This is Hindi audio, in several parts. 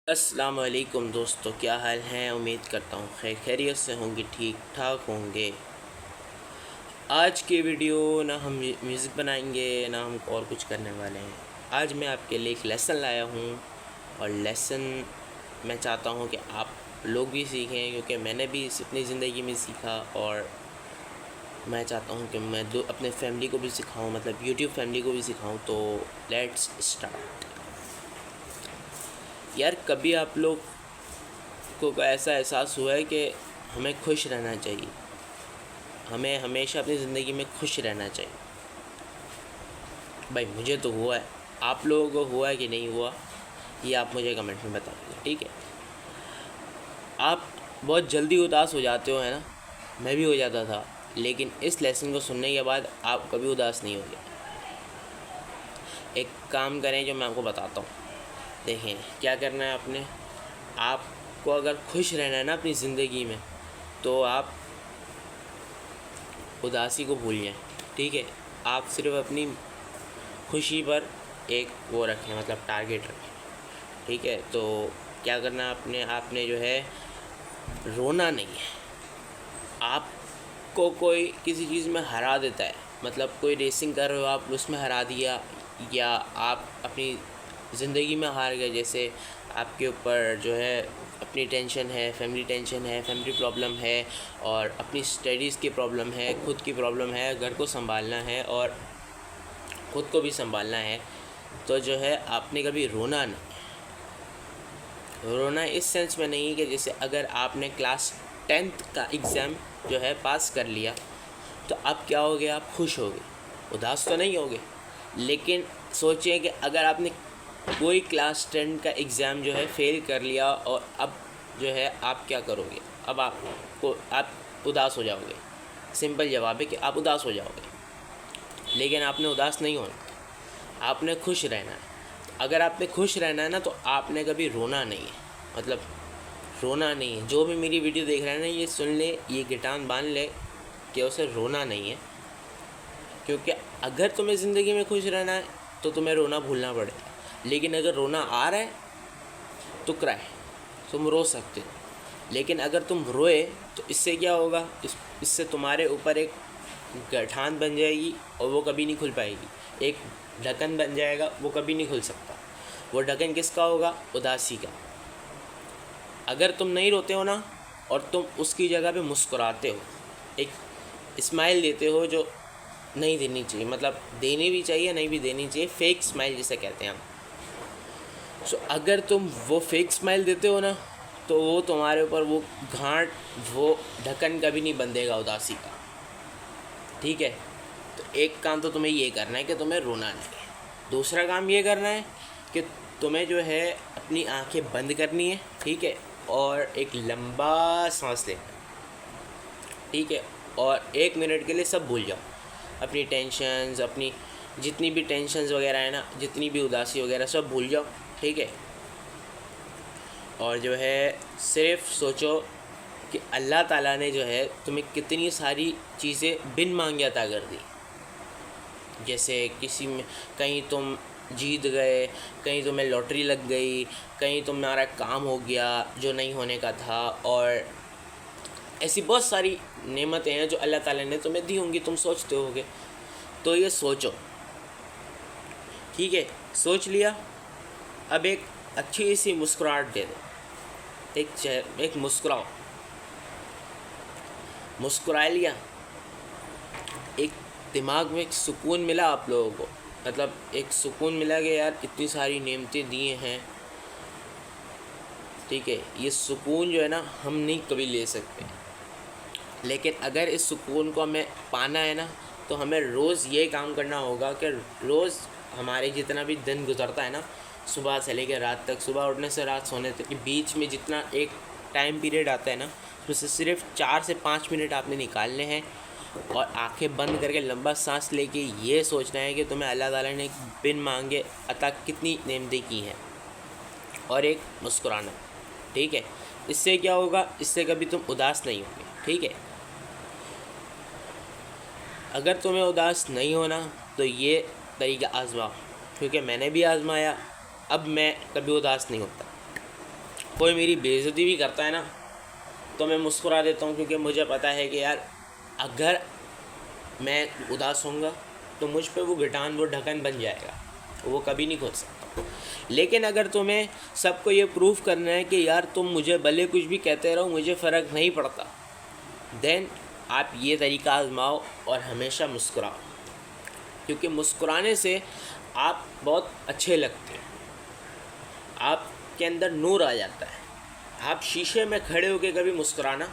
अस्सलाम वालेकुम दोस्तों, क्या हाल हैं। उम्मीद करता हूँ खैरियत से होंगे, ठीक ठाक होंगे। आज की वीडियो ना हम म्यूज़िक बनाएंगे ना हम और कुछ करने वाले हैं। आज मैं आपके लिए एक लेसन लाया हूँ और लेसन मैं चाहता हूँ कि आप लोग भी सीखें, क्योंकि मैंने भी इस अपनी ज़िंदगी में सीखा और मैं चाहता हूँ कि मैं अपने फैमिली को भी सिखाऊँ, मतलब यूट्यूब फैमिली को भी सिखाऊँ। तो लेट्स स्टार्ट। यार, कभी आप लोग को ऐसा एहसास हुआ है कि हमें खुश रहना चाहिए, हमें हमेशा अपनी ज़िंदगी में खुश रहना चाहिए? भाई मुझे तो हुआ है। आप लोगों को हुआ है कि नहीं हुआ, ये आप मुझे कमेंट में बता दीजिए, ठीक है। आप बहुत जल्दी उदास हो जाते हो, है ना। मैं भी हो जाता था, लेकिन इस लेसन को सुनने के बाद आप कभी उदास नहीं होंगे। एक काम करें जो मैं आपको बताता हूँ। देखें क्या करना है आपने। आपको अगर खुश रहना है ना अपनी ज़िंदगी में, तो आप उदासी को भूल जाएं, ठीक है। आप सिर्फ अपनी खुशी पर एक वो रखें, मतलब टारगेट रखें, ठीक है। तो क्या करना है आपने जो है, रोना नहीं है। आपको कोई किसी चीज़ में हरा देता है, मतलब कोई रेसिंग कर रहे हो, आप उसमें हरा दिया, या आप अपनी ज़िंदगी में हार गए। जैसे आपके ऊपर जो है अपनी टेंशन है, फैमिली प्रॉब्लम है, और अपनी स्टडीज़ की प्रॉब्लम है, खुद की प्रॉब्लम है, घर को संभालना है और खुद को भी संभालना है। तो जो है आपने कभी रोना नहीं। रोना इस सेंस में नहीं कि जैसे अगर आपने क्लास 10th का एग्ज़ाम जो है पास कर लिया, तो अब क्या हो गया, आप खुश हो गए, उदास तो नहीं हो गए। लेकिन सोचिए कि अगर आपने कोई क्लास 10 का एग्ज़ाम जो है फ़ेल कर लिया, और अब जो है आप क्या करोगे। अब आप उदास हो जाओगे। सिंपल जवाब है कि आप उदास हो जाओगे। लेकिन आपने उदास नहीं होना, आपने खुश रहना है। अगर आपने खुश रहना है ना, तो आपने कभी रोना नहीं है, मतलब रोना नहीं है। जो भी मेरी वीडियो देख रहे हैं ना, ये सुन ले, ये गिटान बांध ले कि उसे रोना नहीं है। क्योंकि अगर तुम्हें ज़िंदगी में खुश रहना है तो तुम्हें रोना भूलना पड़ेगा। लेकिन अगर रोना आ रहा है तो क्राई, तुम रो सकते हो। लेकिन अगर तुम रोए तो इससे क्या होगा, इससे तुम्हारे ऊपर एक गठान बन जाएगी और वो कभी नहीं खुल पाएगी। एक ढक्कन बन जाएगा, वो कभी नहीं खुल सकता। वो ढक्कन किसका होगा, उदासी का। अगर तुम नहीं रोते हो ना, और तुम उसकी जगह पे मुस्कुराते हो, एक स्माइल देते हो जो नहीं देनी चाहिए, मतलब देनी भी चाहिए, नहीं भी देनी चाहिए, फेक स्माइल जिसे कहते हैं हम। सो अगर तुम वो फेक स्माइल देते हो ना, तो वो तुम्हारे ऊपर वो घाट, वो ढक्कन कभी नहीं बंधेगा उदासी का, ठीक है। तो एक काम तो तुम्हें ये करना है कि तुम्हें रोना नहीं है। दूसरा काम ये करना है कि तुम्हें जो है अपनी आंखें बंद करनी है, ठीक है, और एक लंबा सांस लेना, ठीक है। और 1 मिनट के लिए सब भूल जाओ, अपनी टेंशन्स, अपनी जितनी भी टेंशन्स वगैरह है ना, जितनी भी उदासी वगैरह सब भूल जाओ, ठीक है। और जो है सिर्फ सोचो कि अल्लाह ताला ने जो है तुम्हें कितनी सारी चीज़ें बिन मांगे अता कर दी। जैसे किसी में कहीं तुम जीत गए, कहीं तुम्हें लॉटरी लग गई, कहीं तुम्हारा काम हो गया जो नहीं होने का था, और ऐसी बहुत सारी नेमतें हैं जो अल्लाह ताला ने तुम्हें दी होंगी, तुम सोचते होगे। तो ये सोचो, ठीक है। सोच लिया, अब एक अच्छी सी मुस्कुराहट दे दो, एक मुस्कुराओ, मुस्कुरा लिया, एक दिमाग में एक सुकून मिला आप लोगों को, मतलब एक सुकून मिला कि यार इतनी सारी नेमतें दिए हैं, ठीक है। ये सुकून जो है ना हम नहीं कभी ले सकते। लेकिन अगर इस सुकून को हमें पाना है ना, तो हमें रोज़ ये काम करना होगा कि रोज़ हमारे जितना भी दिन गुजरता है ना, सुबह से लेकर रात तक, सुबह उठने से रात सोने तक के बीच में जितना एक टाइम पीरियड आता है ना, उससे सिर्फ 4 से 5 मिनट आपने निकालने हैं, और आंखें बंद करके लंबा सांस लेके ये सोचना है कि तुम्हें अल्लाह ताला ने बिन मांगे अता कितनी नेमतें की हैं, और एक मुस्कुराना, ठीक है। इससे क्या होगा, इससे कभी तुम उदास नहीं होगे, ठीक है। अगर तुम्हें उदास नहीं होना तो ये तरीका आज़माओ, क्योंकि मैंने भी आज़माया, अब मैं कभी उदास नहीं होता। कोई मेरी बेइज्जती भी करता है ना तो मैं मुस्कुरा देता हूँ, क्योंकि मुझे पता है कि यार अगर मैं उदास होऊंगा तो मुझ पे वो गिटान, वो ढक्कन बन जाएगा, वो कभी नहीं खोल सकता। लेकिन अगर तुम्हें सबको ये प्रूफ करना है कि यार तुम मुझे भले कुछ भी कहते रहो, मुझे फ़र्क नहीं पड़ता, देन आप ये तरीका आजमाओ और हमेशा मुस्कुराओ, क्योंकि मुस्कुराने से आप बहुत अच्छे लगते हैं, आपके अंदर नूर आ जाता है। आप शीशे में खड़े होकर कभी मुस्कुराना,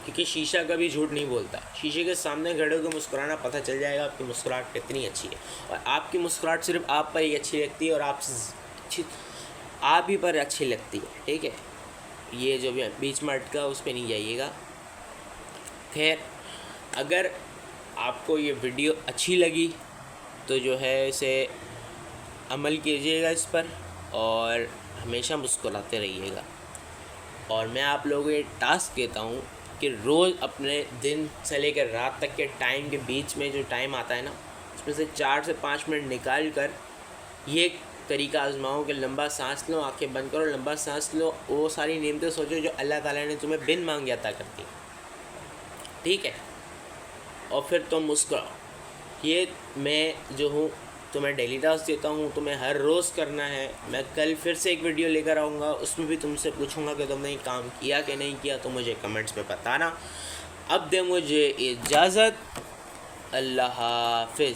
क्योंकि शीशा कभी झूठ नहीं बोलता, शीशे के सामने खड़े होकर मुस्कुराना, पता चल जाएगा आपकी मुस्कुराहट कितनी अच्छी है। और आपकी मुस्कुराहट सिर्फ आप पर ही अच्छी लगती है और आप ही पर अच्छी लगती है, ठीक है। ये जो भी बीच में अटका उस पर नहीं जाइएगा। खैर, अगर आपको ये वीडियो अच्छी लगी तो जो है इसे अमल कीजिएगा इस पर, और हमेशा मुस्कुराते रहिएगा। और मैं आप लोगों को ये टास्क देता हूँ कि रोज़ अपने दिन से लेकर रात तक के टाइम के बीच में जो टाइम आता है ना, उसमें से 4 से 5 मिनट निकाल कर ये तरीका आजमाओ कि लंबा सांस लो, आंखें बंद करो, लंबा सांस लो, वो सारी नेमतें सोचो जो अल्लाह ताला ने तुम्हें बिन मांगे अता करती, ठीक है। और फिर तुम मुस्कुराओ। ये मैं जो हूँ तुम्हें डेली टास्क देता हूँ, तुम्हें हर रोज़ करना है। मैं कल फिर से एक वीडियो लेकर आऊँगा, उसमें भी तुमसे पूछूँगा कि तुमने ये काम किया कि नहीं किया, तो मुझे कमेंट्स में बताना। अब दे मुझे इजाज़त, अल्लाह हाफिज़।